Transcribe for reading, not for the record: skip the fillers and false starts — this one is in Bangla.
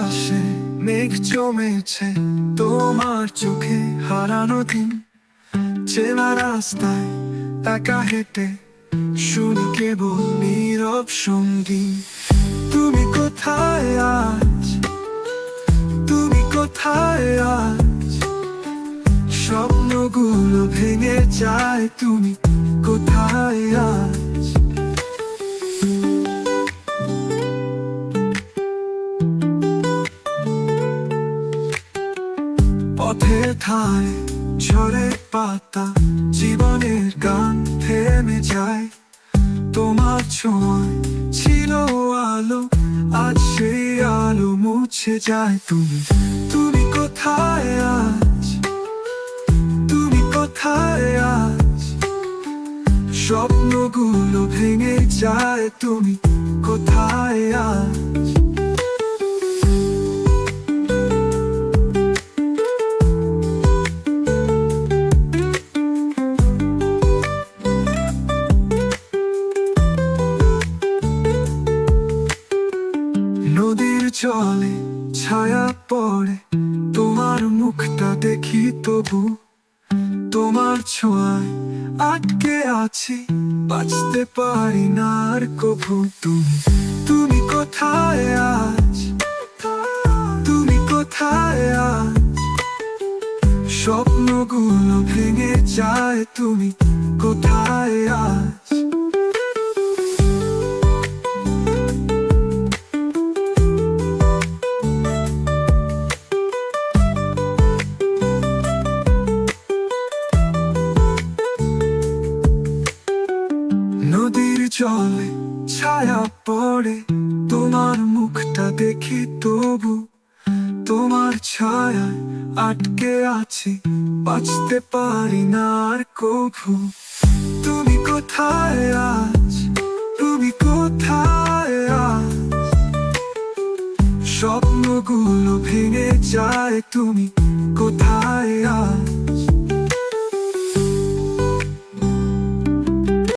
আকাশে মেঘ জমেছে তোমার চোখে হারানো দিন। চেনা রাস্তায় একা হেঁটে শুনি কেবল নীরব সঙ্গী। তুমি কোথায় আজ, তুমি কোথায় আজ? স্বপ্নগুলো ভেঙে যায়, তুমি কোথায় আজ? পথের ধারে ঝরে পাতা, জীবনের গান থেমে যায়। তোমার ছোঁয়ায় ছিল আলো, আজ সেই আলো মুছে যায়। তুমি তুমি কোথায় আজ, তুমি কোথায় আজ? স্বপ্নগুলো ভেঙে যায়, তুমি কোথায় আজ? নদীর জলে ছায়া পড়ে, তোমার মুখটা দেখি তবু। তোমার ছোঁয়ায় আটকে আছি, বাঁচতে পারি না আর কভু। তুমি তুমি কোথায় আজ, তুমি কোথায় আজ? স্বপ্নগুলো ভেঙে যায়, তুমি কোথায় আজ? নদীর জলে ছায়া পড়ে, তোমার মুখটা দেখি তবু। তোমার ছায়ায় আটকে আছি, বাঁচতে পারি না আর কভু। তুমি কোথায় আজ, তুমি কোথায় আজ? স্বপ্নগুলো ভেঙে যায়, তুমি কোথায় আজ?